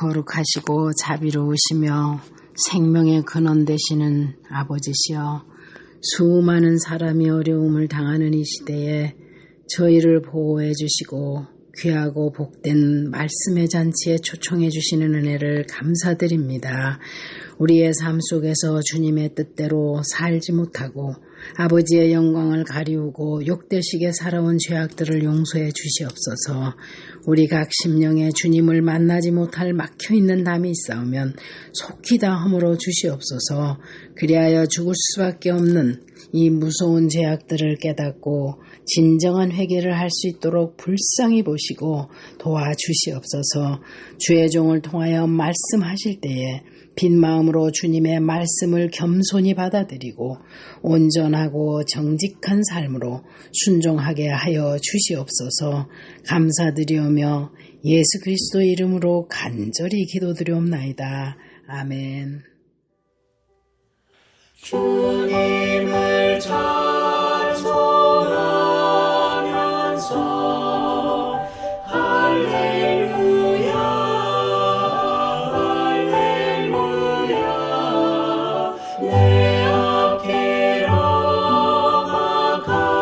거룩하시고 자비로우시며 생명의 근원 되시는 아버지시여, 수많은 사람이 어려움을 당하는 이 시대에 저희를 보호해 주시고 귀하고 복된 말씀의 잔치에 초청해 주시는 은혜를 감사드립니다. 우리의 삶 속에서 주님의 뜻대로 살지 못하고 아버지의 영광을 가리우고 욕되시게 살아온 죄악들을 용서해 주시옵소서. 우리 각 심령에 주님을 만나지 못할 막혀있는 담이 있사오면 속히 다 허물어 주시옵소서. 그리하여 죽을 수밖에 없는 이 무서운 죄악들을 깨닫고 진정한 회개를 할 수 있도록 불쌍히 보시고 도와주시옵소서. 주의 종을 통하여 말씀하실 때에 빈 마음으로 주님의 말씀을 겸손히 받아들이고 온전하고 정직한 삶으로 순종하게 하여 주시옵소서. 감사드리오며 예수 그리스도 이름으로 간절히 기도드리옵나이다. 아멘. 주님을 찬송하면서 할렐루야 할렐루야 내 앞길로 막하여도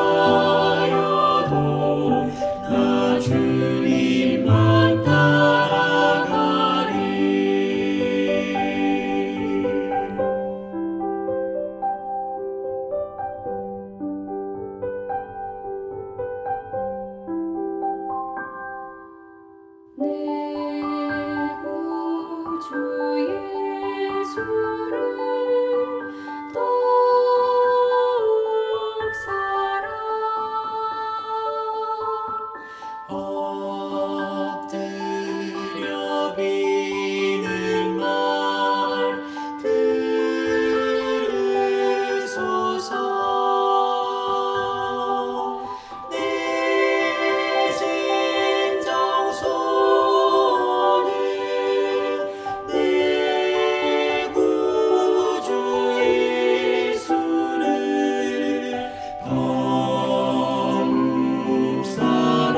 나 주님만 따라가리. 내 구주 예수를 더욱 사랑 엎드려 비는 말 들으소서. 내 진정 소원은 내 구주 예수를 더욱 사랑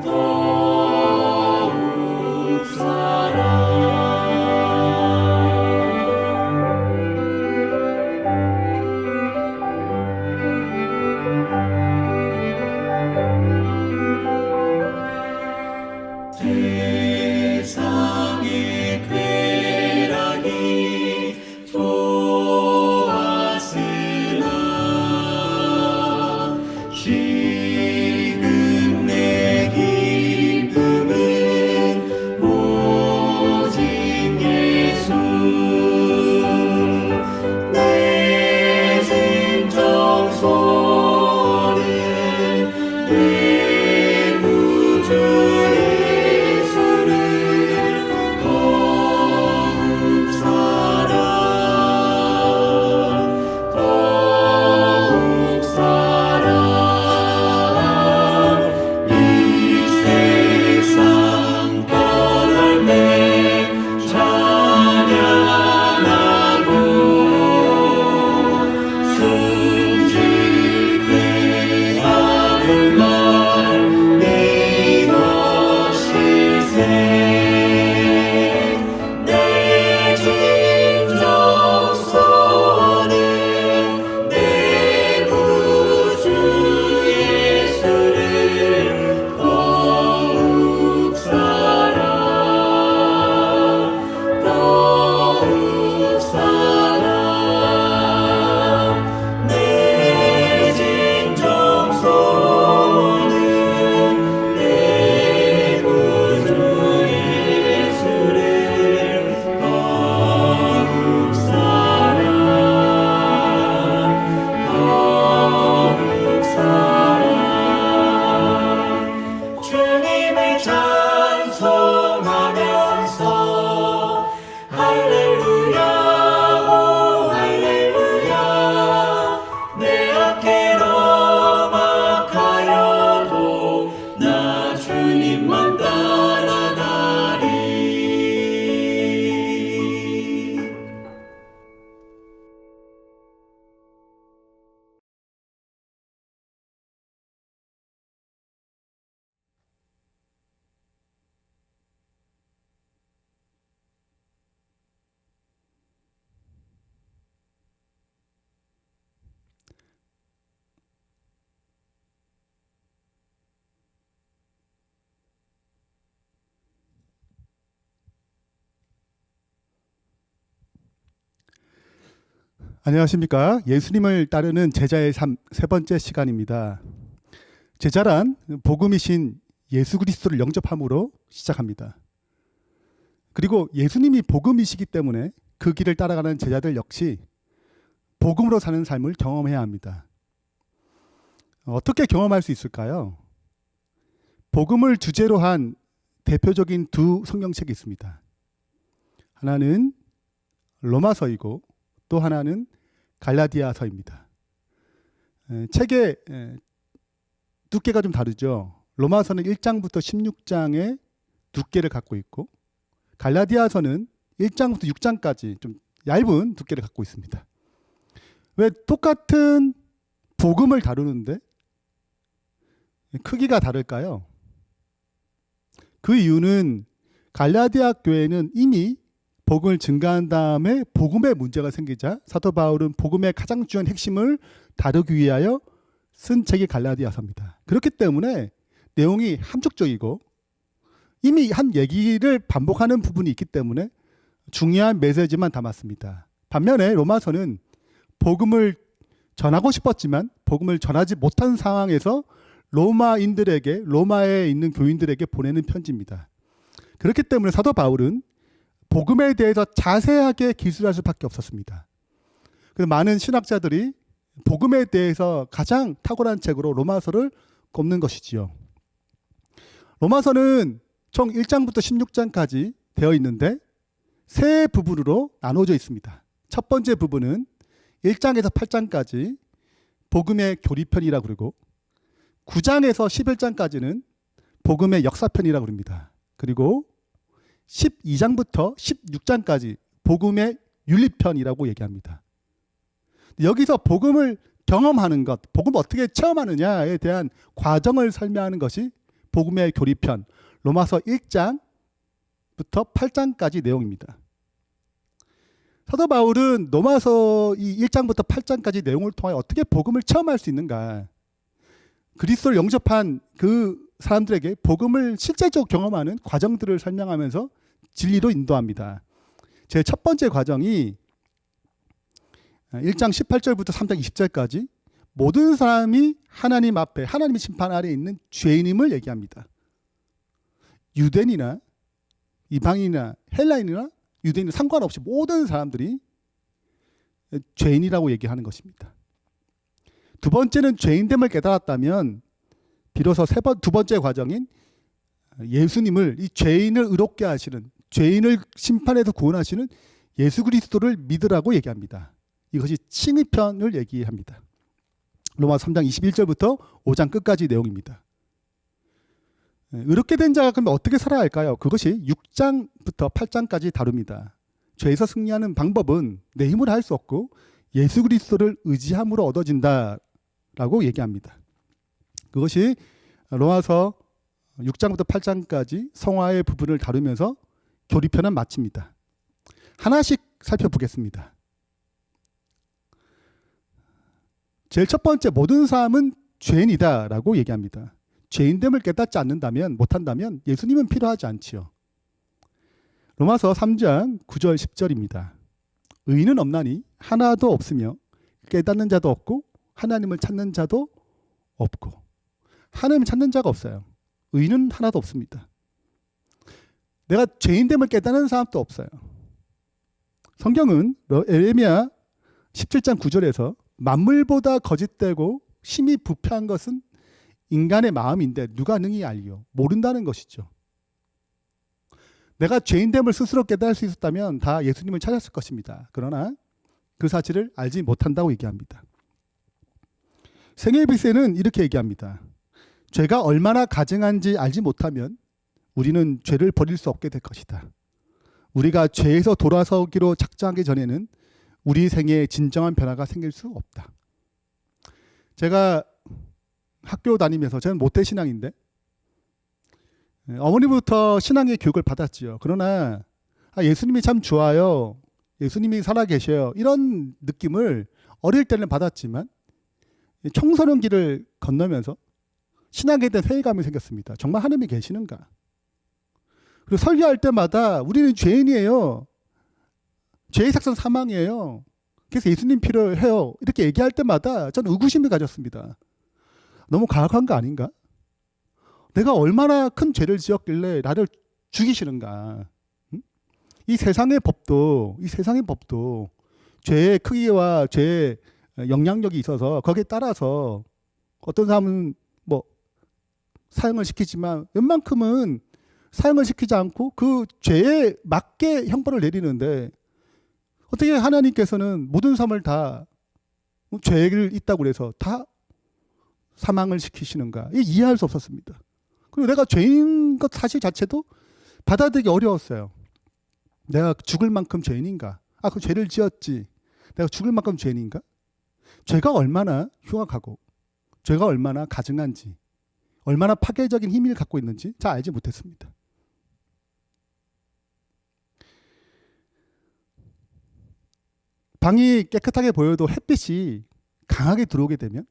더욱 사랑. 세상의 쾌락이 좋았으나 지금 내 기쁨은 오직 예수. 내 진정 소원은 내 구주 예수 안녕하십니까. 예수님을 따르는 제자의 삶 세 번째 시간입니다. 제자란 복음이신 예수 그리스도를 영접함으로 시작합니다. 그리고 예수님이 복음이시기 때문에 그 길을 따라가는 제자들 역시 복음으로 사는 삶을 경험해야 합니다. 어떻게 경험할 수 있을까요? 복음을 주제로 한 대표적인 두 성경책이 있습니다. 하나는 로마서이고 또 하나는 갈라디아서입니다. 책의 두께가 좀 다르죠. 로마서는 1장부터 16장의 두께를 갖고 있고 갈라디아서는 1장부터 6장까지 좀 얇은 두께를 갖고 있습니다. 왜 똑같은 복음을 다루는데 크기가 다를까요? 그 이유는 갈라디아 교회는 이미 복음을 증가한 다음에 복음의 문제가 생기자 사도 바울은 복음의 가장 중요한 핵심을 다루기 위하여 쓴 책이 갈라디아서입니다. 그렇기 때문에 내용이 함축적이고 이미 한 얘기를 반복하는 부분이 있기 때문에 중요한 메시지만 담았습니다. 반면에 로마서는 복음을 전하고 싶었지만 복음을 전하지 못한 상황에서 로마인들에게, 로마에 있는 교인들에게 보내는 편지입니다. 그렇기 때문에 사도 바울은 복음에 대해서 자세하게 기술할 수밖에 없었습니다. 그래서 많은 신학자들이 복음에 대해서 가장 탁월한 책으로 로마서를 꼽는 것이지요. 로마서는 총 1장부터 16장까지 되어 있는데 세 부분으로 나눠져 있습니다. 첫 번째 부분은 1장에서 8장까지 복음의 교리편이라고 그러고 9장에서 11장까지는 복음의 역사편이라고 합니다. 그리고 12장부터 16장까지 복음의 윤리편이라고 얘기합니다. 여기서 복음을 경험하는 것, 복음을 어떻게 체험하느냐에 대한 과정을 설명하는 것이 복음의 교리편, 로마서 1장부터 8장까지 내용입니다. 사도 바울은 로마서 이 1장부터 8장까지 내용을 통하여 어떻게 복음을 체험할 수 있는가, 그리스도를 영접한 그 사람들에게 복음을 실제적으로 경험하는 과정들을 설명하면서 진리로 인도합니다. 제 첫 번째 과정이 1장 18절부터 3장 20절까지 모든 사람이 하나님 앞에 하나님의 심판 아래에 있는 죄인임을 얘기합니다. 유대인이나 이방인이나 헬라인이나 유대인은 상관없이 모든 사람들이 죄인이라고 얘기하는 것입니다. 두 번째는 죄인됨을 깨달았다면 비로소 두 번째 과정인 예수님을, 이 죄인을 의롭게 하시는, 죄인을 심판에서 구원하시는 예수 그리스도를 믿으라고 얘기합니다. 이것이 칭의편을 얘기합니다. 로마서 3장 21절부터 5장 끝까지 내용입니다. 의롭게 된 자가 그러면 어떻게 살아야 할까요? 그것이 6장부터 8장까지 다룹니다. 죄에서 승리하는 방법은 내 힘으로 할 수 없고 예수 그리스도를 의지함으로 얻어진다라고 얘기합니다. 그것이 로마서 6장부터 8장까지 성화의 부분을 다루면서 교리편은 마칩니다. 하나씩 살펴보겠습니다. 제일 첫 번째, 모든 사람은 죄인이다라고 얘기합니다. 죄인됨을 깨닫지 않는다면, 못한다면 예수님은 필요하지 않지요. 로마서 3장 9절 10절입니다. 의인은 없나니 하나도 없으며 깨닫는 자도 없고 하나님을 찾는 자도 없고. 하나님을 찾는 자가 없어요. 의인은 하나도 없습니다. 내가 죄인됨을 깨닫는 사람도 없어요. 성경은 에레미야 17장 9절에서 만물보다 거짓되고 심히 부패한 것은 인간의 마음인데 누가 능히 알리요? 모른다는 것이죠. 내가 죄인됨을 스스로 깨달을 수 있었다면 다 예수님을 찾았을 것입니다. 그러나 그 사실을 알지 못한다고 얘기합니다. 생애비세는 이렇게 얘기합니다. 죄가 얼마나 가증한지 알지 못하면 우리는 죄를 버릴 수 없게 될 것이다. 우리가 죄에서 돌아서기로 작정하기 전에는 우리 생애에 진정한 변화가 생길 수 없다. 제가 학교 다니면서, 저는 모태신앙인데 어머니부터 신앙의 교육을 받았지요. 그러나 예수님이 참 좋아요, 예수님이 살아계셔요, 이런 느낌을 어릴 때는 받았지만 청소년기를 건너면서 신앙에 대한 회의감이 생겼습니다. 정말 하나님이 계시는가? 그리고 설교할 때마다 우리는 죄인이에요. 죄의 삭선 사망이에요. 그래서 예수님 필요해요. 이렇게 얘기할 때마다 저는 의구심을 가졌습니다. 너무 가혹한 거 아닌가? 내가 얼마나 큰 죄를 지었길래 나를 죽이시는가? 이 세상의 법도 죄의 크기와 죄의 영향력이 있어서 거기에 따라서 어떤 사람은 뭐 사형을 시키지만 웬만큼은 사형을 시키지 않고 그 죄에 맞게 형벌을 내리는데 어떻게 하나님께서는 모든 사람을 다 죄를 있다고 그래서 다 사망을 시키시는가? 이해할 수 없었습니다. 그리고 내가 죄인 것 사실 자체도 받아들이기 어려웠어요. 내가 죽을 만큼 죄인인가? 그 죄를 지었지. 내가 죽을 만큼 죄인인가? 죄가 얼마나 흉악하고 죄가 얼마나 가증한지 얼마나 파괴적인 힘을 갖고 있는지 잘 알지 못했습니다. 방이 깨끗하게 보여도 햇빛이 강하게 들어오게 되면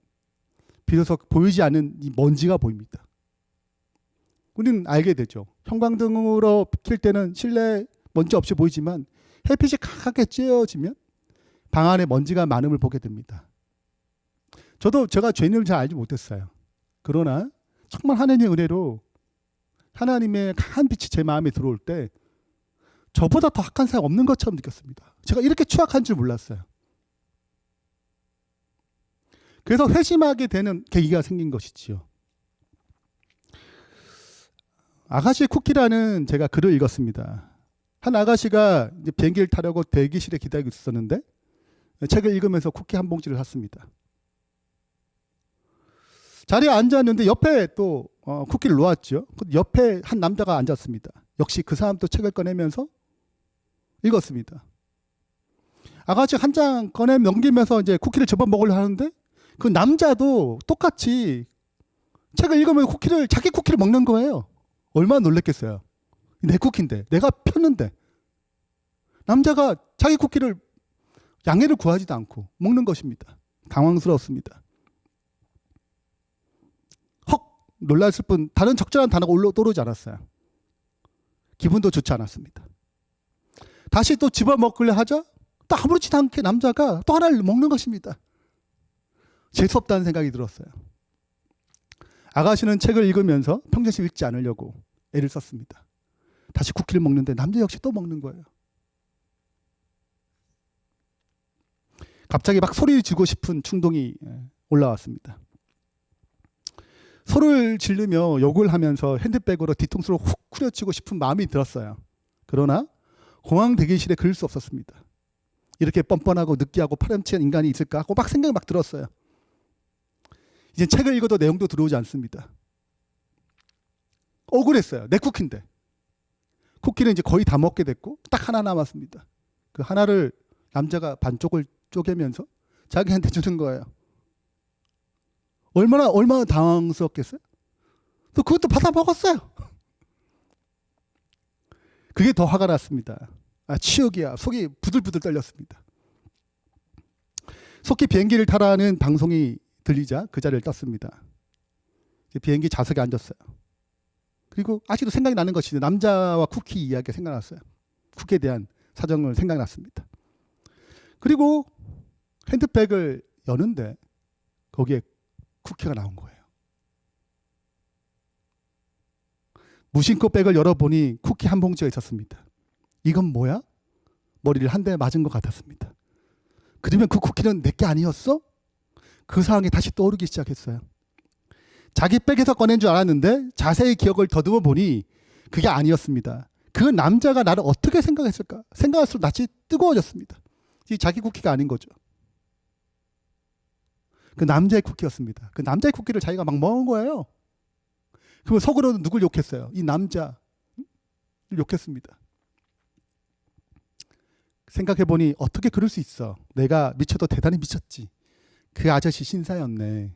비로소 보이지 않는 이 먼지가 보입니다. 우리는 알게 되죠. 형광등으로 킬 때는 실내 먼지 없이 보이지만 햇빛이 강하게 쬐어지면 방 안에 먼지가 많음을 보게 됩니다. 저도 제가 죄인을 잘 알지 못했어요. 그러나 정말 하나님의 은혜로 하나님의 강한 빛이 제 마음에 들어올 때 저보다 더 악한 사람이 없는 것처럼 느꼈습니다. 제가 이렇게 추악한 줄 몰랐어요. 그래서 회심하게 되는 계기가 생긴 것이지요. 아가씨 쿠키라는 제가 글을 읽었습니다. 한 아가씨가 이제 비행기를 타려고 대기실에 기다리고 있었는데 책을 읽으면서 쿠키 한 봉지를 샀습니다. 자리에 앉았는데 옆에 또 쿠키를 놓았죠. 옆에 한 남자가 앉았습니다. 역시 그 사람도 책을 꺼내면서 읽었습니다. 아가씨 한 장 꺼내 넘기면서 이제 쿠키를 접어 먹으려 하는데 그 남자도 똑같이 책을 읽으면서 자기 쿠키를 먹는 거예요. 얼마나 놀랬겠어요. 내 쿠키인데 내가 폈는데 남자가 자기 쿠키를 양해를 구하지도 않고 먹는 것입니다. 당황스러웠습니다. 헉 놀랐을 뿐 다른 적절한 단어가 떠오르지 않았어요. 기분도 좋지 않았습니다. 다시 또 집어먹으려 하자 또 아무렇지도 않게 남자가 또 하나를 먹는 것입니다. 재수없다는 생각이 들었어요. 아가씨는 책을 읽으면서 평정심 읽지 않으려고 애를 썼습니다. 다시 쿠키를 먹는데 남자 역시 또 먹는 거예요. 갑자기 막 소리 지르고 싶은 충동이 올라왔습니다. 소리를 지르며 욕을 하면서 핸드백으로 뒤통수를 훅 후려치고 싶은 마음이 들었어요. 그러나 공항 대기실에 그럴 수 없었습니다. 이렇게 뻔뻔하고 느끼하고 파렴치한 인간이 있을까 하고 막 생각이 막 들었어요. 이제 책을 읽어도 내용도 들어오지 않습니다. 억울했어요. 내 쿠키인데. 쿠키는 이제 거의 다 먹게 됐고 딱 하나 남았습니다. 그 하나를 남자가 반쪽을 쪼개면서 자기한테 주는 거예요. 얼마나 당황스럽겠어요? 또 그것도 받아 먹었어요. 그게 더 화가 났습니다. 치욕이야. 속이 부들부들 떨렸습니다. 속히 비행기를 타라는 방송이 들리자 그 자리를 떴습니다. 비행기 좌석에 앉았어요. 그리고 아직도 생각이 나는 것이 남자와 쿠키 이야기가 생각났어요. 쿠키에 대한 사정을 생각났습니다. 그리고 핸드백을 여는데 거기에 쿠키가 나온 거예요. 무심코 백을 열어보니 쿠키 한 봉지가 있었습니다. 이건 뭐야? 머리를 한 대 맞은 것 같았습니다. 그러면 그 쿠키는 내게 아니었어? 그 상황이 다시 떠오르기 시작했어요. 자기 백에서 꺼낸 줄 알았는데 자세히 기억을 더듬어 보니 그게 아니었습니다. 그 남자가 나를 어떻게 생각했을까? 생각할수록 낯이 뜨거워졌습니다. 이 자기 쿠키가 아닌 거죠. 그 남자의 쿠키였습니다. 그 남자의 쿠키를 자기가 막 먹은 거예요. 그럼 속으로는 누굴 욕했어요? 이 남자를 욕했습니다. 생각해보니 어떻게 그럴 수 있어? 내가 미쳐도 대단히 미쳤지. 그 아저씨 신사였네.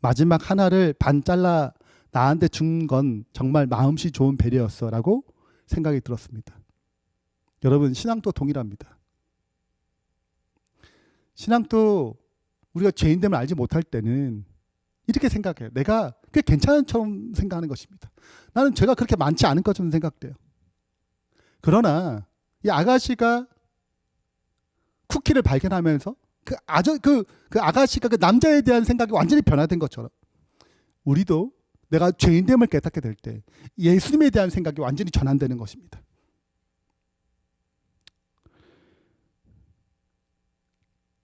마지막 하나를 반 잘라 나한테 준 건 정말 마음씨 좋은 배려였어 라고 생각이 들었습니다. 여러분, 신앙도 동일합니다. 신앙도 우리가 죄인됨을 알지 못할 때는 이렇게 생각해요. 내가 꽤 괜찮은 처럼 생각하는 것입니다. 나는 죄가 그렇게 많지 않은 것처럼 생각돼요. 그러나 이 아가씨가 쿠키를 발견하면서 그 아가씨가 그 남자에 대한 생각이 완전히 변화된 것처럼 우리도 내가 죄인됨을 깨닫게 될 때 예수님에 대한 생각이 완전히 전환되는 것입니다.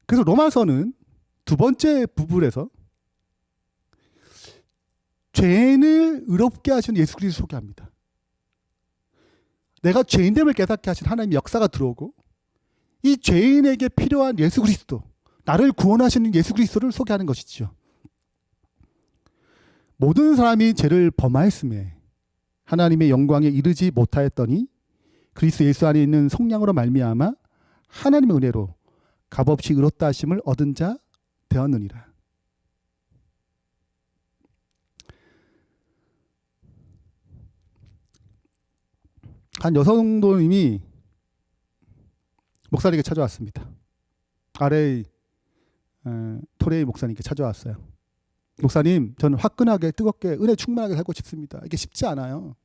그래서 로마서는 두 번째 부분에서 죄인을 의롭게 하신 예수 그리스도를 소개합니다. 내가 죄인됨을 깨닫게 하신 하나님의 역사가 들어오고 이 죄인에게 필요한 예수 그리스도, 나를 구원하시는 예수 그리스도를 소개하는 것이죠. 모든 사람이 죄를 범하였음에 하나님의 영광에 이르지 못하였더니 그리스도 예수 안에 있는 성령으로 말미암아 하나님의 은혜로 값없이 의롭다 하심을 얻은 자 되었느니라. 한 여성도님이 목사님에게 찾아왔습니다. 아래 토레이 목사님께 찾아왔어요. 목사님, 저는 화끈하게 뜨겁게 은혜 충만하게 살고 싶습니다. 이게 쉽지 않아요.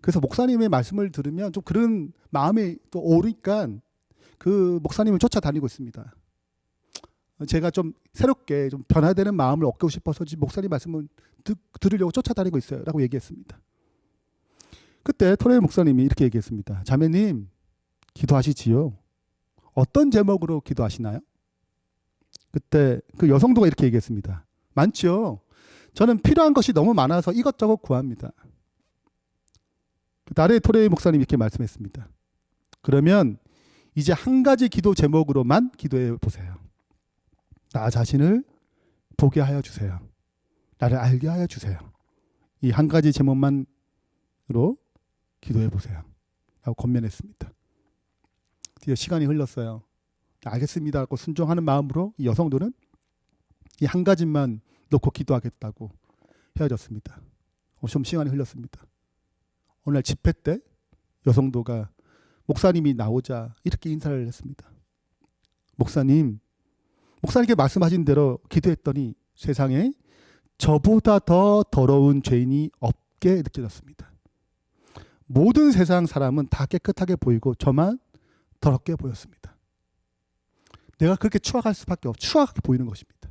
그래서 목사님의 말씀을 들으면 좀 그런 마음이 또 오르니까 그 목사님을 쫓아다니고 있습니다. 제가 좀 새롭게 좀 변화되는 마음을 얻고 싶어서 지금 목사님 말씀을 들으려고 쫓아다니고 있어요. 라고 얘기했습니다. 그때 토레이 목사님이 이렇게 얘기했습니다. 자매님, 기도하시지요. 어떤 제목으로 기도하시나요? 그때 그 여성도가 이렇게 얘기했습니다. 많지요. 저는 필요한 것이 너무 많아서 이것저것 구합니다. 나레 토레이 목사님이 이렇게 말씀했습니다. 그러면 이제 한 가지 기도 제목으로만 기도해 보세요. 나 자신을 보게 하여 주세요. 나를 알게 하여 주세요. 이 한 가지 제목만으로 기도해 보세요. 라고 권면했습니다. 드디어 시간이 흘렀어요. 알겠습니다. 하고 순종하는 마음으로 이 여성도는 이 한 가지만 놓고 기도하겠다고 헤어졌습니다. 좀 시간이 흘렀습니다. 어느 날 집회 때 여성도가 목사님이 나오자 이렇게 인사를 했습니다. 목사님께 말씀하신 대로 기도했더니 세상에 저보다 더 더러운 죄인이 없게 느껴졌습니다. 모든 세상 사람은 다 깨끗하게 보이고 저만 더럽게 보였습니다. 내가 그렇게 추악할 수밖에 없고 추악하게 보이는 것입니다.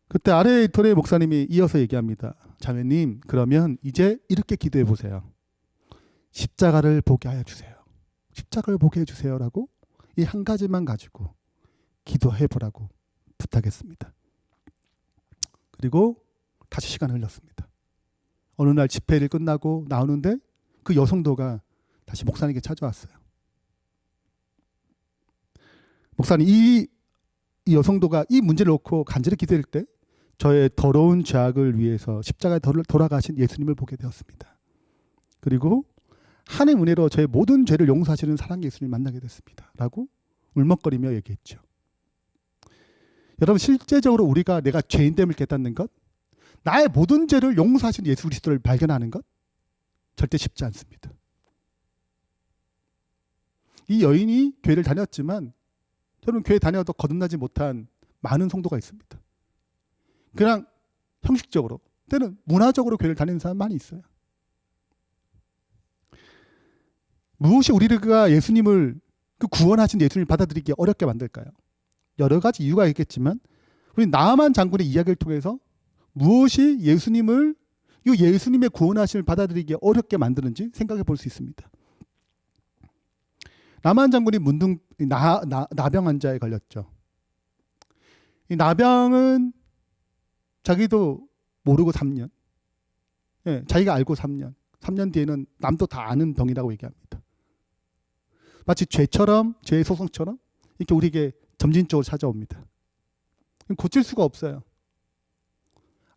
그때 아래 토레 목사님이 이어서 얘기합니다. 자매님, 그러면 이제 이렇게 기도해 보세요. 십자가를 보게 하여 주세요. 십자가를 보게 해주세요라고 이 한 가지만 가지고 기도해 보라고 부탁했습니다. 그리고 다시 시간이 흘렀습니다. 어느 날 집회를 끝나고 나오는데 그 여성도가 다시 목사님에게 찾아왔어요. 목사님, 이 여성도가 이 문제를 놓고 간절히 기도할 때 저의 더러운 죄악을 위해서 십자가에 돌아가신 예수님을 보게 되었습니다. 그리고 하나님의 은혜로 저의 모든 죄를 용서하시는 사랑의 예수님을 만나게 됐습니다. 라고 울먹거리며 얘기했죠. 여러분, 실제적으로 우리가 내가 죄인됨을 깨닫는 것, 나의 모든 죄를 용서하시는 예수 그리스도를 발견하는 것 절대 쉽지 않습니다. 이 여인이 교회를 다녔지만 여러분, 교회 다녀도 거듭나지 못한 많은 성도가 있습니다. 그냥 형식적으로 때는 문화적으로 교회를 다니는 사람 많이 있어요. 무엇이 우리가 예수님을 그 구원하신 예수님을 받아들이기 어렵게 만들까요? 여러 가지 이유가 있겠지만 우리 나아만 장군의 이야기를 통해서 무엇이 예수님의 구원하심을 받아들이기 어렵게 만드는지 생각해 볼 수 있습니다. 나만 장군이 나병 환자에 걸렸죠. 이 나병은 자기도 모르고 3년, 자기가 알고 3년 뒤에는 남도 다 아는 병이라고 얘기합니다. 마치 죄의 소송처럼 이렇게 우리에게 점진적으로 찾아옵니다. 고칠 수가 없어요.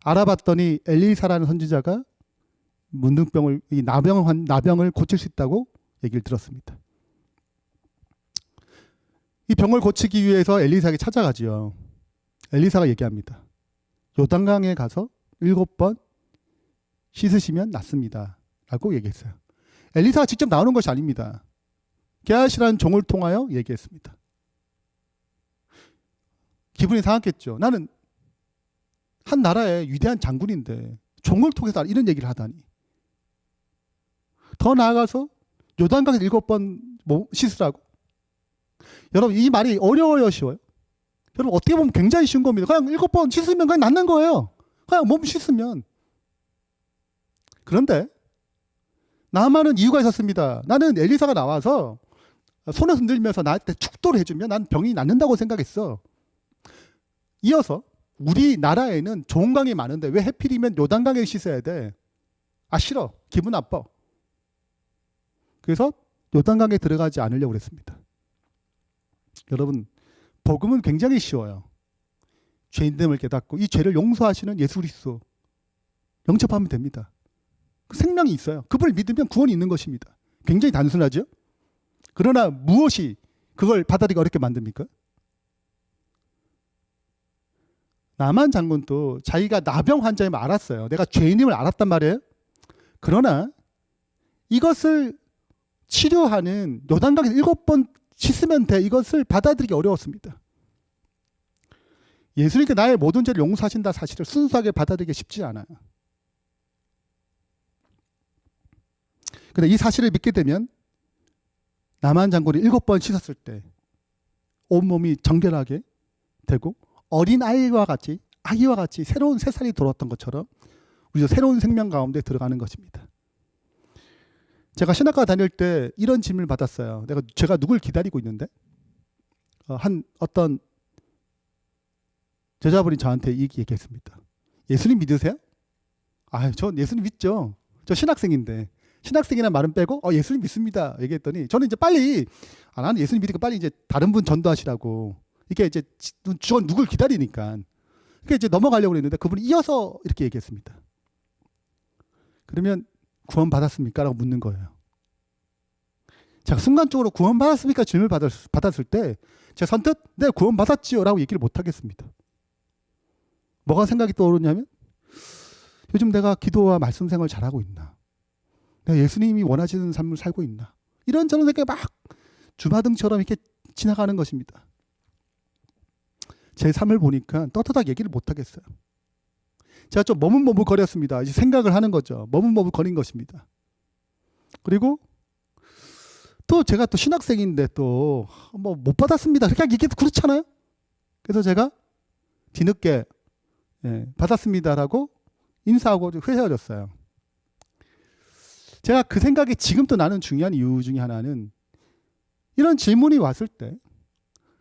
알아봤더니 엘리사라는 선지자가 문둥병을, 이 나병을 고칠 수 있다고 얘기를 들었습니다. 이 병을 고치기 위해서 엘리사에게 찾아가지요. 엘리사가 얘기합니다. 요단강에 가서 7번 씻으시면 낫습니다. 라고 얘기했어요. 엘리사가 직접 나오는 것이 아닙니다. 게하시라는 종을 통하여 얘기했습니다. 기분이 상했겠죠. 나는 한 나라의 위대한 장군인데 종을 통해서 이런 얘기를 하다니. 더 나아가서 요단강에 7번 씻으라고? 여러분, 이 말이 어려워요, 쉬워요? 여러분, 어떻게 보면 굉장히 쉬운 겁니다. 그냥 7번 씻으면 그냥 낫는 거예요. 그냥 몸 씻으면. 그런데 나만은 이유가 있었습니다. 나는 엘리사가 나와서 손을 흔들면서 나한테 축도를 해주면 난 병이 낫는다고 생각했어. 이어서 우리나라에는 좋은 강이 많은데 왜 하필이면 요단강에 씻어야 돼? 아, 싫어. 기분 나빠. 그래서 요단강에 들어가지 않으려고 그랬습니다. 여러분, 복음은 굉장히 쉬워요. 죄인됨을 깨닫고 이 죄를 용서하시는 예수 그리스도 영접하면 됩니다. 그 생명이 있어요. 그분을 믿으면 구원이 있는 것입니다. 굉장히 단순하죠? 그러나 무엇이 그걸 받아들이기 어렵게 만듭니까? 나만 장군도 자기가 나병 환자임을 알았어요. 내가 죄인임을 알았단 말이에요. 그러나 이것을 치료하는 요단강에 7번 씻으면 돼. 이것을 받아들이기 어려웠습니다. 예수님께 나의 모든 죄를 용서하신다 사실을 순수하게 받아들이기 쉽지 않아요. 근데 이 사실을 믿게 되면 나만 장군이 7번 씻었을 때 온몸이 정결하게 되고 어린 아이와 같이 아기와 같이 새로운 새살이 돌아왔던 것처럼 우리도 새로운 생명 가운데 들어가는 것입니다. 제가 신학과 다닐 때 이런 질문을 받았어요. 제가 누굴 기다리고 있는데 어떤 제자분이 저한테 얘기했습니다. 예수님 믿으세요? 아, 전 예수님 믿죠. 저 신학생인데. 신학생이라는 말은 빼고 예수님 믿습니다. 얘기했더니 저는 이제 빨리 나는 예수님 믿으니까 빨리 이제 다른 분 전도하시라고. 이게 이제 저 누굴 기다리니까. 그게 이제 넘어가려고 했는데 그분이 이어서 이렇게 얘기했습니다. 그러면 구원 받았습니까? 라고 묻는 거예요. 제가 순간적으로 구원 받았습니까? 질문을 받았을 때 제가 선뜻 네, 구원 받았지요. 라고 얘기를 못 하겠습니다. 뭐가 생각이 떠오르냐면 요즘 내가 기도와 말씀 생활 잘하고 있나? 내가 예수님이 원하시는 삶을 살고 있나? 이런 저런 생각이 막 주마등처럼 이렇게 지나가는 것입니다. 제 삶을 보니까 떳떳하게 얘기를 못 하겠어요. 제가 좀 머뭇머뭇거렸습니다. 이제 생각을 하는 거죠. 머뭇머뭇거린 것입니다. 그리고 또 제가 또 신학생인데 또 뭐 못 받았습니다. 그냥 이게 그렇잖아요. 그래서 제가 뒤늦게 받았습니다라고 인사하고 헤어졌어요. 제가 그 생각이 지금도 나는 중요한 이유 중에 하나는 이런 질문이 왔을 때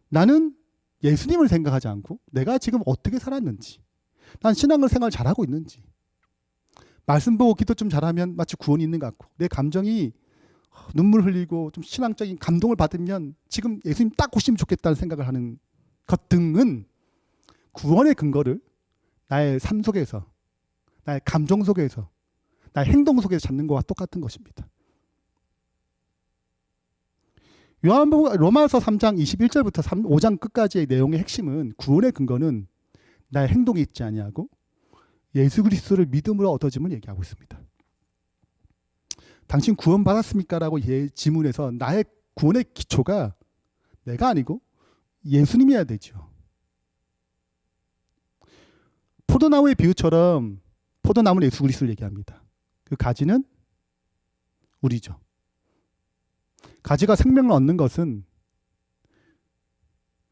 나는 예수님을 생각하지 않고 내가 지금 어떻게 살았는지, 난 신앙생활 잘하고 있는지, 말씀 보고 기도 좀 잘하면 마치 구원이 있는 것 같고 내 감정이 눈물 흘리고 좀 신앙적인 감동을 받으면 지금 예수님 딱 오시면 좋겠다는 생각을 하는 것 등은 구원의 근거를 나의 삶 속에서, 나의 감정 속에서, 나의 행동 속에서 찾는 것과 똑같은 것입니다. 요한복음 로마서 3장 21절부터 5장 끝까지의 내용의 핵심은 구원의 근거는 나의 행동이 있지 아니하고 예수 그리스도를 믿음으로 얻어짐을 얘기하고 있습니다. 당신 구원 받았습니까? 라고 질문해서 나의 구원의 기초가 내가 아니고 예수님이어야 되죠. 포도나무의 비유처럼 포도나무는 예수 그리스도를 얘기합니다. 그 가지는 우리죠. 가지가 생명을 얻는 것은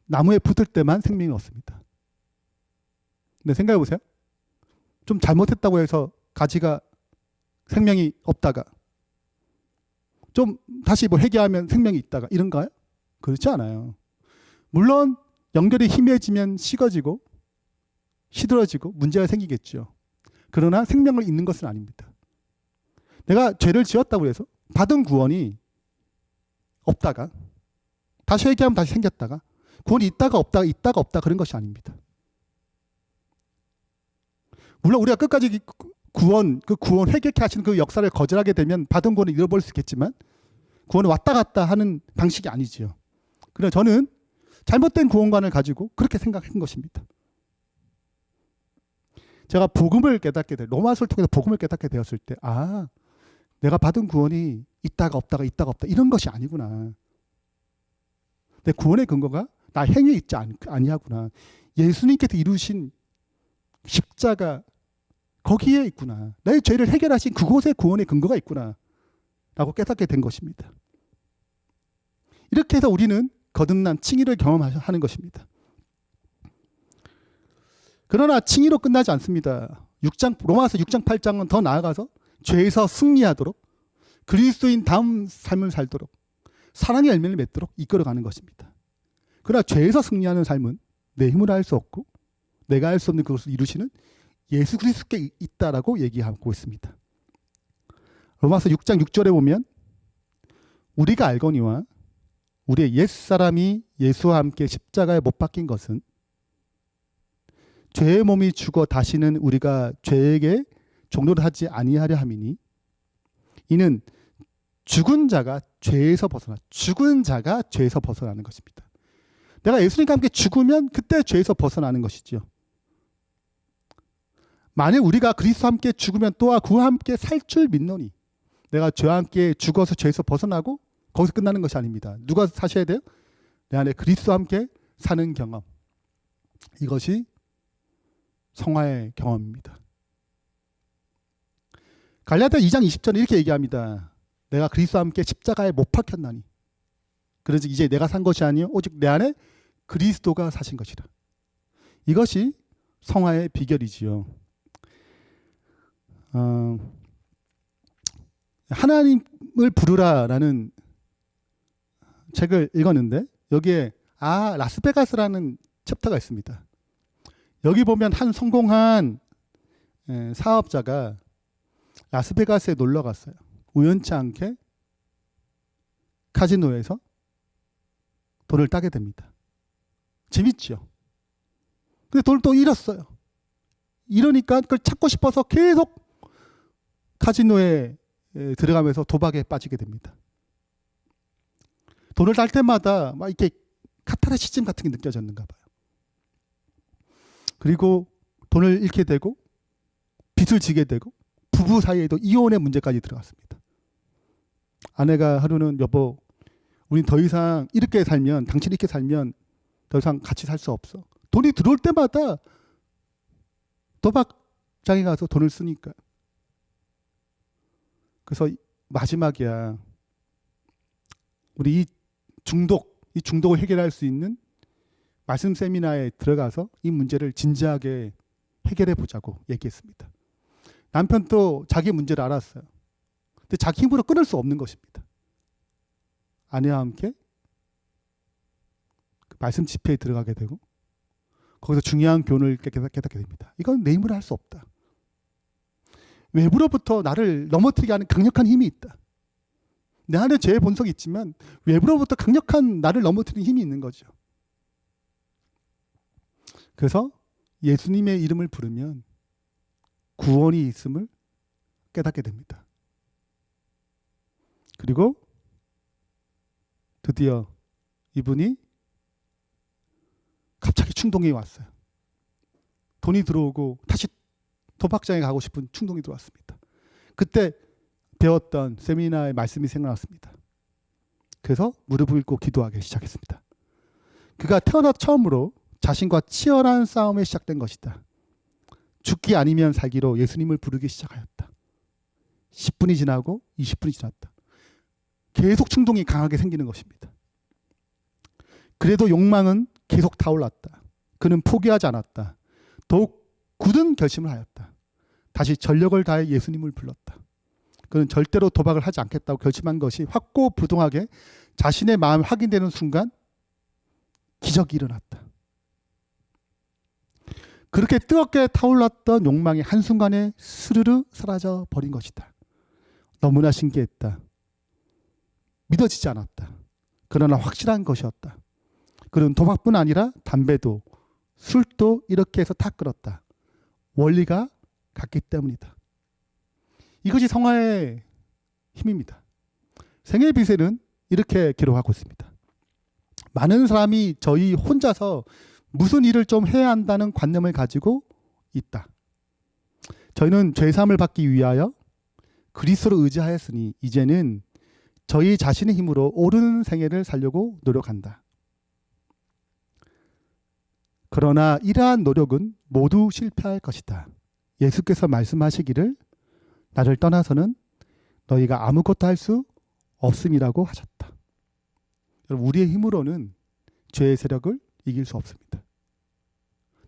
나무에 붙을 때만 생명을 얻습니다. 근데 생각해 보세요. 좀 잘못했다고 해서 가지가 생명이 없다가 좀 다시 회개하면 생명이 있다가 이런가요? 그렇지 않아요. 물론 연결이 희미해지면 식어지고 시들어지고 문제가 생기겠죠. 그러나 생명을 잃는 것은 아닙니다. 내가 죄를 지었다고 해서 받은 구원이 없다가 다시 회개하면 다시 생겼다가 구원이 있다가 없다 그런 것이 아닙니다. 물론 우리가 끝까지 구원 회개케 하시는 그 역사를 거절하게 되면 받은 구원을 잃어버릴 수 있겠지만 구원은 왔다 갔다 하는 방식이 아니지요. 그래서 저는 잘못된 구원관을 가지고 그렇게 생각한 것입니다. 제가 복음을 깨닫게 로마서를 통해서 복음을 깨닫게 되었을 때 내가 받은 구원이 있다가 없다 이런 것이 아니구나. 내 구원의 근거가 나 행위에 있지 아니하구나. 예수님께서 이루신 십자가 거기에 있구나. 나의 죄를 해결하신 그곳에 구원의 근거가 있구나. 라고 깨닫게 된 것입니다. 이렇게 해서 우리는 거듭난 칭의를 경험하는 것입니다. 그러나 칭의로 끝나지 않습니다. 로마서 6장 8장은 더 나아가서 죄에서 승리하도록 그리스도인 다음 삶을 살도록 사랑의 열매를 맺도록 이끌어가는 것입니다. 그러나 죄에서 승리하는 삶은 내 힘으로 할 수 없고 내가 할 수 없는 그것을 이루시는 예수 그리스도께 있다라고 얘기하고 있습니다. 로마서 6장 6절에 보면 우리가 알거니와 우리의 옛사람이 예수와 함께 십자가에 못 박힌 것은 죄의 몸이 죽어 다시는 우리가 죄에게 종노를 하지 아니하려 함이니 이는 죽은 자가 죄에서 벗어나는 것입니다. 내가 예수님과 함께 죽으면 그때 죄에서 벗어나는 것이죠. 만약 우리가 그리스도와 함께 죽으면 또한 그와 함께 살 줄 믿노니 내가 죄와 함께 죽어서 죄에서 벗어나고 거기서 끝나는 것이 아닙니다. 누가 사셔야 돼요? 내 안에 그리스도와 함께 사는 경험. 이것이 성화의 경험입니다. 갈라디아 2장 20절에 이렇게 얘기합니다. 내가 그리스도와 함께 십자가에 못 박혔나니 그래서 이제 내가 산 것이 아니요 오직 내 안에 그리스도가 사신 것이라. 이것이 성화의 비결이지요. 하나님을 부르라라는 책을 읽었는데 여기에 라스베가스라는 챕터가 있습니다. 여기 보면 한 성공한 사업자가 라스베가스에 놀러 갔어요. 우연치 않게 카지노에서 돈을 따게 됩니다. 재밌죠? 근데 돈을 또 잃었어요. 이러니까 그걸 찾고 싶어서 계속 카지노에 들어가면서 도박에 빠지게 됩니다. 돈을 딸 때마다 막 이렇게 카타르시즘 같은 게 느껴졌는가 봐요. 그리고 돈을 잃게 되고 빚을 지게 되고 부부 사이에도 이혼의 문제까지 들어갔습니다. 아내가 하루는 여보, 우린 더 이상 이렇게 살면 당신이 이렇게 살면 더 이상 같이 살 수 없어. 돈이 들어올 때마다 도박장에 가서 돈을 쓰니까. 그래서 마지막이야. 우리 이 중독을 해결할 수 있는 말씀 세미나에 들어가서 이 문제를 진지하게 해결해 보자고 얘기했습니다. 남편도 자기 문제를 알았어요. 근데 자기 힘으로 끊을 수 없는 것입니다. 아내와 함께 그 말씀 집회에 들어가게 되고 거기서 중요한 교훈을 깨닫게 됩니다. 이건 내 힘으로 할 수 없다. 외부로부터 나를 넘어뜨리게 하는 강력한 힘이 있다. 내 안에 죄의 본성이 있지만 외부로부터 강력한 나를 넘어뜨리는 힘이 있는 거죠. 그래서 예수님의 이름을 부르면 구원이 있음을 깨닫게 됩니다. 그리고 드디어 이분이 갑자기 충동이 왔어요. 돈이 들어오고 다시 도박장에 가고 싶은 충동이 들어왔습니다. 그때 배웠던 세미나의 말씀이 생각났습니다. 그래서 무릎을 꿇고 기도하기 시작했습니다. 그가 태어나 처음으로 자신과 치열한 싸움에 시작된 것이다. 죽기 아니면 살기로 예수님을 부르기 시작하였다. 10분이 지나고 20분이 지났다. 계속 충동이 강하게 생기는 것입니다. 그래도 욕망은 계속 타올랐다. 그는 포기하지 않았다. 더욱 굳은 결심을 하였다. 다시 전력을 다해 예수님을 불렀다. 그는 절대로 도박을 하지 않겠다고 결심한 것이 확고부동하게 자신의 마음이 확인되는 순간 기적이 일어났다. 그렇게 뜨겁게 타올랐던 욕망이 한순간에 스르르 사라져 버린 것이다. 너무나 신기했다. 믿어지지 않았다. 그러나 확실한 것이었다. 그는 도박뿐 아니라 담배도 술도 이렇게 해서 다 끊었다. 원리가 같기 때문이다. 이것이 성화의 힘입니다. 생애 비세는 이렇게 기록하고 있습니다. 많은 사람이 저희 혼자서 무슨 일을 좀 해야 한다는 관념을 가지고 있다. 저희는 죄사함을 받기 위하여 그리스도를 의지하였으니 이제는 저희 자신의 힘으로 옳은 생애를 살려고 노력한다. 그러나 이러한 노력은 모두 실패할 것이다. 예수께서 말씀하시기를 나를 떠나서는 너희가 아무것도 할 수 없음이라고 하셨다. 여러분, 우리의 힘으로는 죄의 세력을 이길 수 없습니다.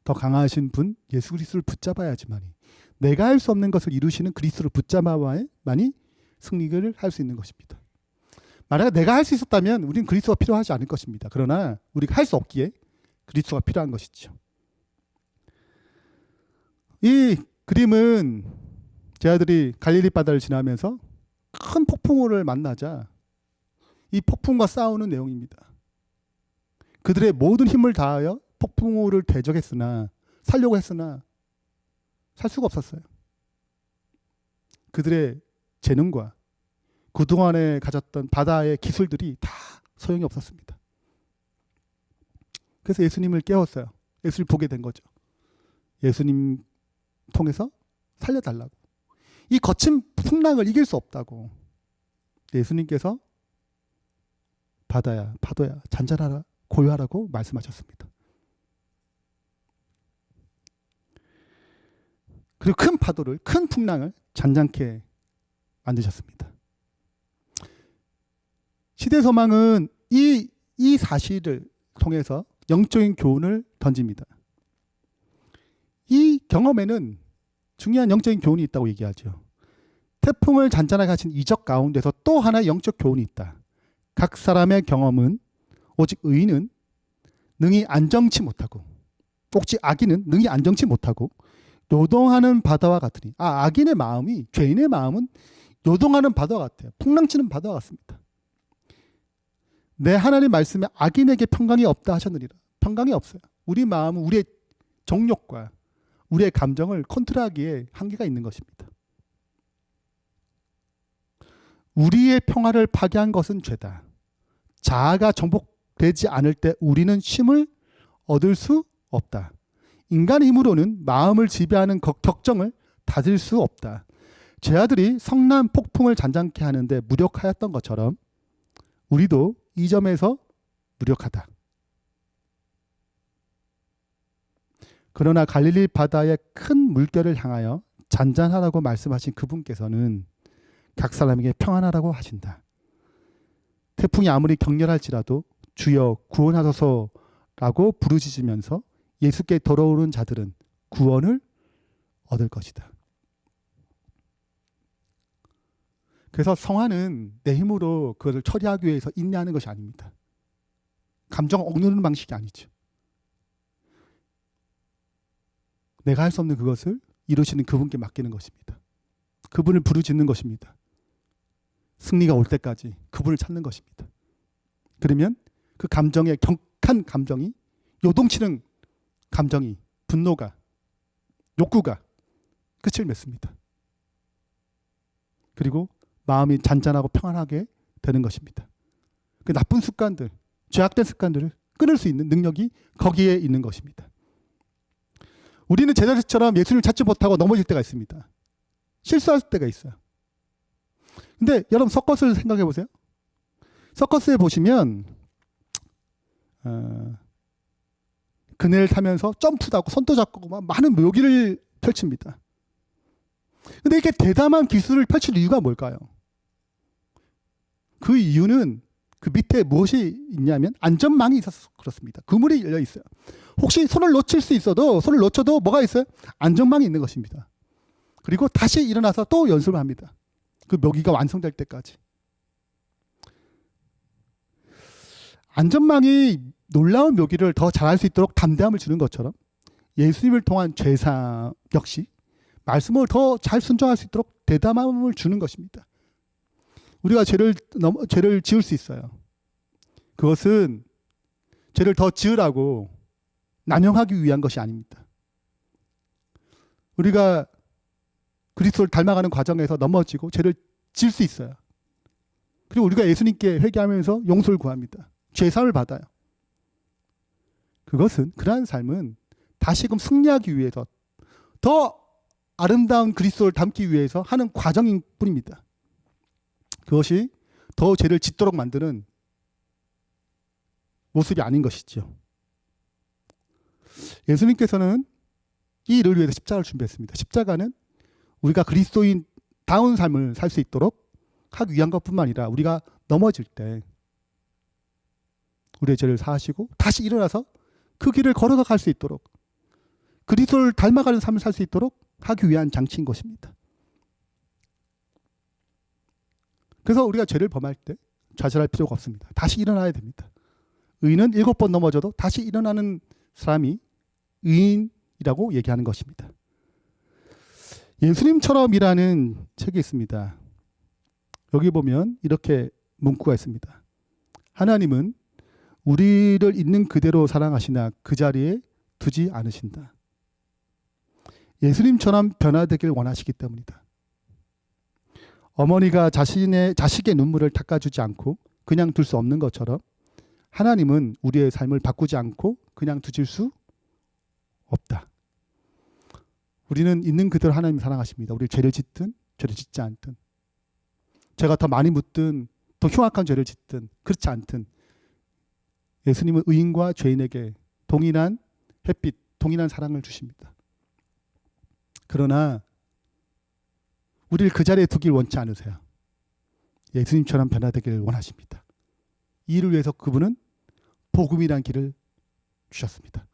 더 강하신 분 예수 그리스도를 붙잡아야지만이, 내가 할 수 없는 것을 이루시는 그리스도를 붙잡아야만이 승리를 할 수 있는 것입니다. 만약 내가 할 수 있었다면 우리는 그리스도가 필요하지 않을 것입니다. 그러나 우리가 할 수 없기에 그리스도가 필요한 것이죠. 이 그림은 제 아들이 갈릴리 바다를 지나면서 큰 폭풍우를 만나자 이 폭풍과 싸우는 내용입니다. 그들의 모든 힘을 다하여 폭풍우를 대적했으나, 살려고 했으나 살 수가 없었어요. 그들의 재능과 그동안에 가졌던 바다의 기술들이 다 소용이 없었습니다. 그래서 예수님을 깨웠어요. 예수를 보게 된 거죠. 예수님 통해서 살려달라고. 이 거친 풍랑을 이길 수 없다고. 예수님께서 바다야, 파도야, 잔잔하라, 고요하라고 말씀하셨습니다. 그리고 큰 파도를, 큰 풍랑을 잔잔케 만드셨습니다. 시대소망은 이 사실을 통해서 영적인 교훈을 던집니다. 이 경험에는 중요한 영적인 교훈이 있다고 얘기하죠. 태풍을 잔잔하게 하신 이적 가운데서 또 하나의 영적 교훈이 있다. 각 사람의 경험은 오직 의인은 능히 안정치 못하고, 오직 악인은 능히 안정치 못하고 요동하는 바다와 같으니. 악인의 마음이, 죄인의 마음은 요동하는 바다와 같아요. 풍랑치는 바다와 같습니다. 내 하나님 말씀에 악인에게 평강이 없다 하셨느니라. 평강이 없어요. 우리 마음은 우리의 정욕과 우리의 감정을 컨트롤하기에 한계가 있는 것입니다. 우리의 평화를 파괴한 것은 죄다. 자아가 정복되지 않을 때 우리는 쉼을 얻을 수 없다. 인간의 힘으로는 마음을 지배하는 격정을 다질 수 없다. 제 아들이 성난 폭풍을 잔잔케 하는데 무력하였던 것처럼 우리도 이 점에서 무력하다. 그러나 갈릴리 바다의 큰 물결을 향하여 잔잔하라고 말씀하신 그분께서는 각 사람에게 평안하라고 하신다. 태풍이 아무리 격렬할지라도 주여 구원하소서라고 부르짖으면서 예수께 돌아오는 자들은 구원을 얻을 것이다. 그래서 성화는 내 힘으로 그것을 처리하기 위해서 인내하는 것이 아닙니다. 감정을 억누르는 방식이 아니죠. 내가 할 수 없는 그것을 이루시는 그분께 맡기는 것입니다. 그분을 부르짖는 것입니다. 승리가 올 때까지 그분을 찾는 것입니다. 그러면 그 감정의 격한 감정이, 요동치는 감정이, 분노가, 욕구가 끝을 맺습니다. 그리고 마음이 잔잔하고 평안하게 되는 것입니다. 그 나쁜 습관들, 죄악된 습관들을 끊을 수 있는 능력이 거기에 있는 것입니다. 우리는 제자들처럼 예수님을 찾지 못하고 넘어질 때가 있습니다. 실수할 때가 있어요. 근데 여러분, 서커스를 생각해 보세요. 서커스에 보시면 그네를 타면서 점프도 하고 손도 잡고 막 많은 묘기를 펼칩니다. 근데 이렇게 대담한 기술을 펼칠 이유가 뭘까요? 그 이유는 그 밑에 무엇이 있냐면 안전망이 있어서 그렇습니다. 그물이 열려 있어요. 혹시 손을 놓칠 수 있어도, 손을 놓쳐도 뭐가 있어요? 안전망이 있는 것입니다. 그리고 다시 일어나서 또 연습을 합니다. 그 묘기가 완성될 때까지. 안전망이 놀라운 묘기를 더 잘할 수 있도록 담대함을 주는 것처럼 예수님을 통한 죄사 역시 말씀을 더 잘 순종할 수 있도록 대담함을 주는 것입니다. 우리가 죄를 지을 수 있어요. 그것은 죄를 더 지으라고 남용하기 위한 것이 아닙니다. 우리가 그리스도를 닮아가는 과정에서 넘어지고 죄를 지을 수 있어요. 그리고 우리가 예수님께 회개하면서 용서를 구합니다. 죄사함을 받아요. 그것은, 그러한 삶은 다시금 승리하기 위해서, 더 아름다운 그리스도를 담기 위해서 하는 과정인 뿐입니다. 그것이 더 죄를 짓도록 만드는 모습이 아닌 것이죠. 예수님께서는 이 일을 위해서 십자가를 준비했습니다. 십자가는 우리가 그리스도인다운 삶을 살 수 있도록 하기 위한 것뿐만 아니라 우리가 넘어질 때 우리의 죄를 사하시고 다시 일어나서 그 길을 걸어가 갈 수 있도록 그리스도를 닮아가는 삶을 살 수 있도록 하기 위한 장치인 것입니다. 그래서 우리가 죄를 범할 때 좌절할 필요가 없습니다. 다시 일어나야 됩니다. 의인은 7번 넘어져도 다시 일어나는 사람이 의인이라고 얘기하는 것입니다. 예수님처럼이라는 책이 있습니다. 여기 보면 이렇게 문구가 있습니다. 하나님은 우리를 있는 그대로 사랑하시나 그 자리에 두지 않으신다. 예수님처럼 변화되길 원하시기 때문이다. 어머니가 자식의 눈물을 닦아주지 않고 그냥 둘 수 없는 것처럼 하나님은 우리의 삶을 바꾸지 않고 그냥 두실 수 없다. 우리는 있는 그대로 하나님이 사랑하십니다. 우리 죄를 짓든 죄를 짓지 않든 죄가 더 많이 묻든 더 흉악한 죄를 짓든 그렇지 않든 예수님은 의인과 죄인에게 동일한 햇빛, 동일한 사랑을 주십니다. 그러나 우리를 그 자리에 두길 원치 않으세요. 예수님처럼 변화되기를 원하십니다. 이 일을 위해서 그분은 복음이란 길을 주셨습니다.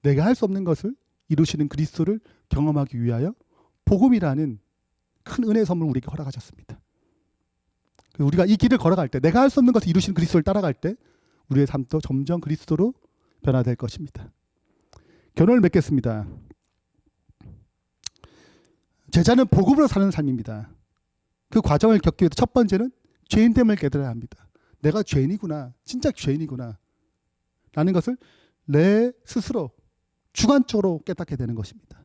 내가 할 수 없는 것을 이루시는 그리스도를 경험하기 위하여 복음이라는 큰 은혜의 선물을 우리에게 허락하셨습니다. 우리가 이 길을 걸어갈 때 내가 할 수 없는 것을 이루시는 그리스도를 따라갈 때 우리의 삶도 점점 그리스도로 변화될 것입니다. 결론을 맺겠습니다. 제자는 복음으로 사는 삶입니다. 그 과정을 겪기 위해서 첫 번째는 죄인됨을 깨달아야 합니다. 내가 죄인이구나. 진짜 죄인이구나. 라는 것을 내 스스로 주관적으로 깨닫게 되는 것입니다.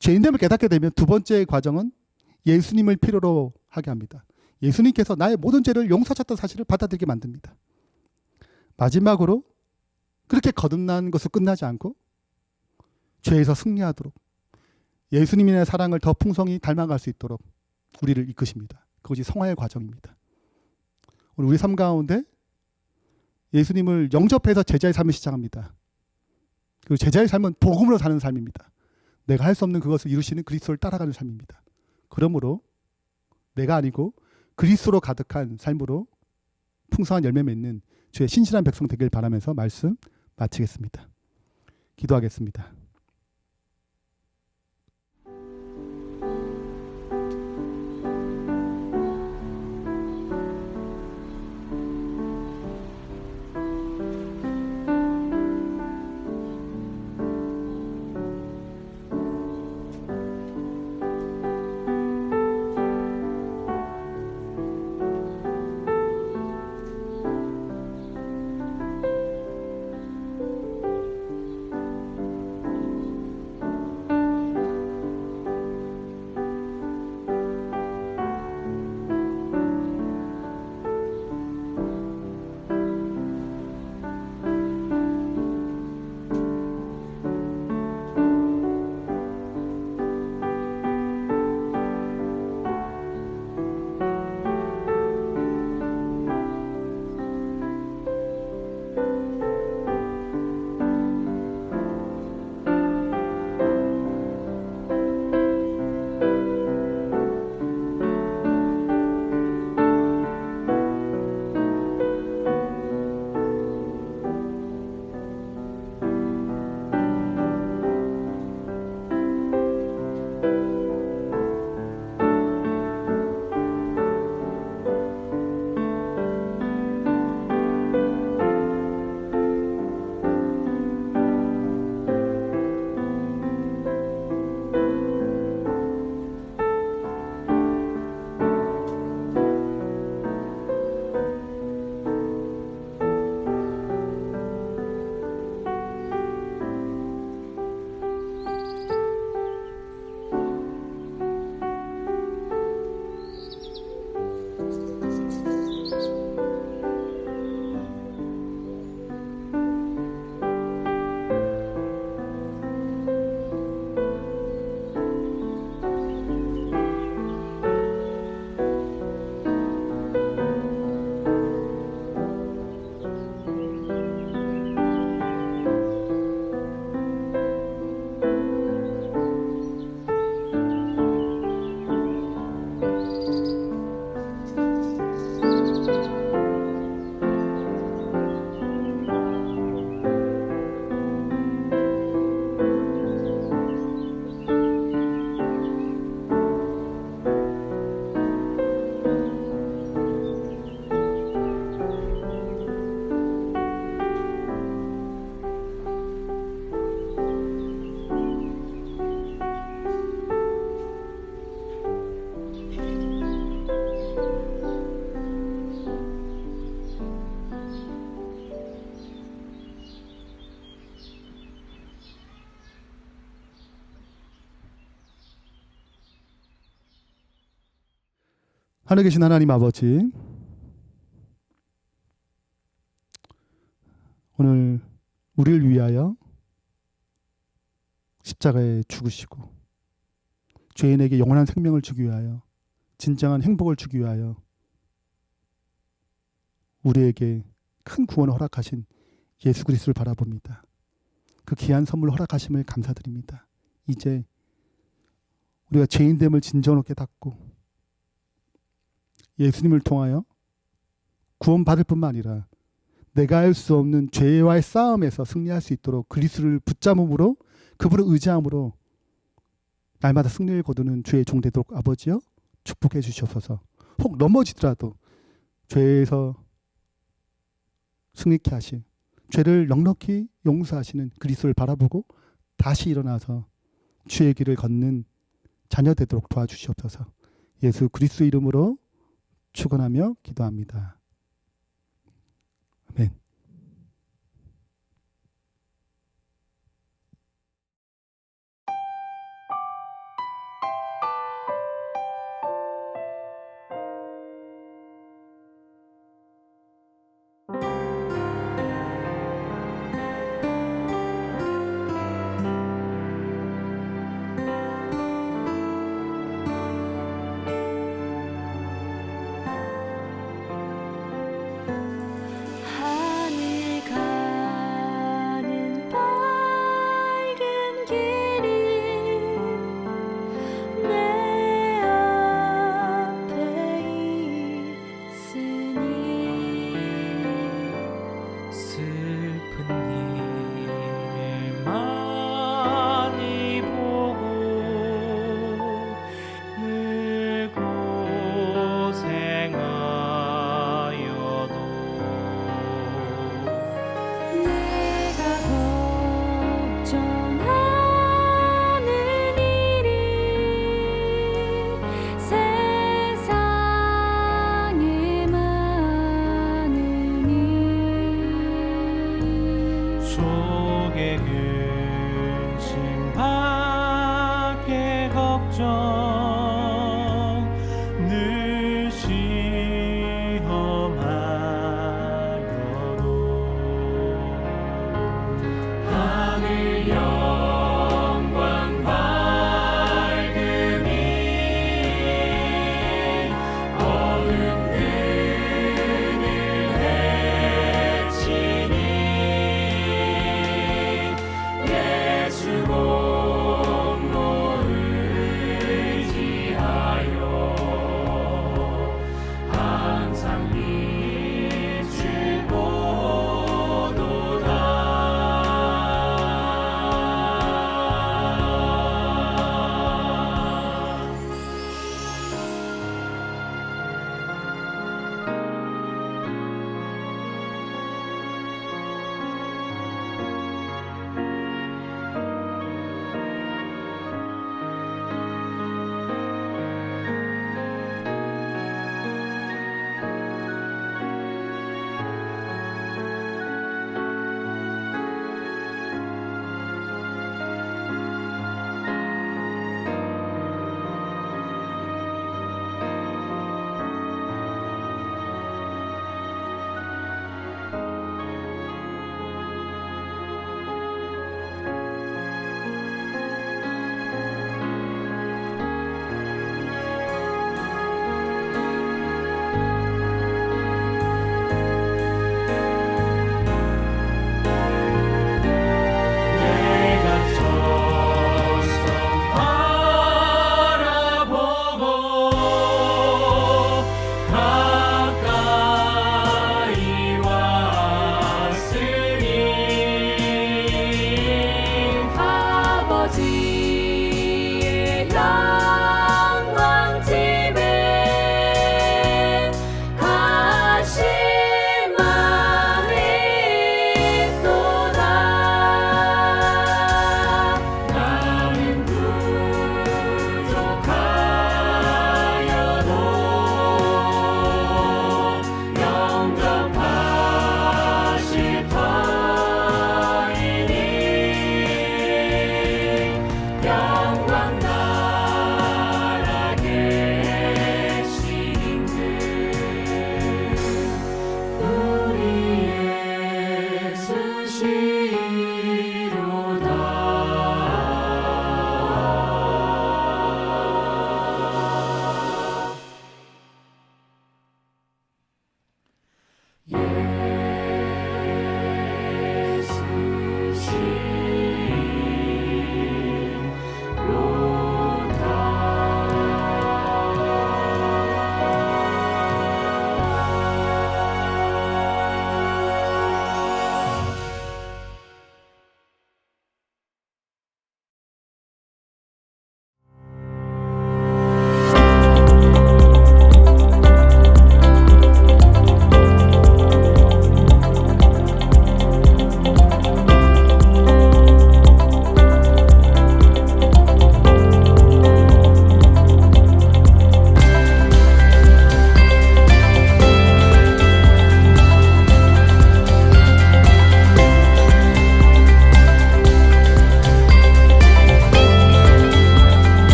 죄인됨을 깨닫게 되면 두 번째 과정은 예수님을 필요로 하게 합니다. 예수님께서 나의 모든 죄를 용서하셨다는 사실을 받아들이게 만듭니다. 마지막으로 그렇게 거듭난 것으로 끝나지 않고 죄에서 승리하도록 예수님의 사랑을 더 풍성히 닮아갈 수 있도록 우리를 이끄십니다. 그것이 성화의 과정입니다. 오늘 우리 삶 가운데 예수님을 영접해서 제자의 삶을 시작합니다. 그리고 제자의 삶은 복음으로 사는 삶입니다. 내가 할 수 없는 그것을 이루시는 그리스도를 따라가는 삶입니다. 그러므로 내가 아니고 그리스도로 가득한 삶으로 풍성한 열매 맺는 주의 신실한 백성 되길 바라면서 말씀 마치겠습니다. 기도하겠습니다. 하늘에 계신 하나님 아버지, 오늘 우리를 위하여 십자가에 죽으시고 죄인에게 영원한 생명을 주기 위하여, 진정한 행복을 주기 위하여 우리에게 큰 구원을 허락하신 예수 그리스도를 바라봅니다. 그 귀한 선물 허락하심을 감사드립니다. 이제 우리가 죄인됨을 진정으로 깨닫고 예수님을 통하여 구원받을 뿐만 아니라 내가 할 수 없는 죄와의 싸움에서 승리할 수 있도록 그리스도를 붙잡음으로, 그분을 의지함으로 날마다 승리를 거두는 주의 종 되도록 아버지여 축복해 주시옵소서. 혹 넘어지더라도 죄에서 승리케 하신, 죄를 넉넉히 용서하시는 그리스도를 바라보고 다시 일어나서 주의 길을 걷는 자녀 되도록 도와주시옵소서. 예수 그리스도 이름으로 축원하며 기도합니다. 아멘.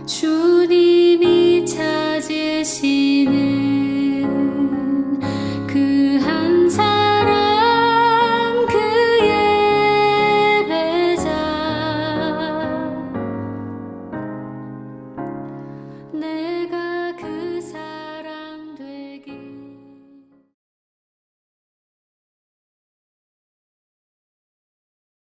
주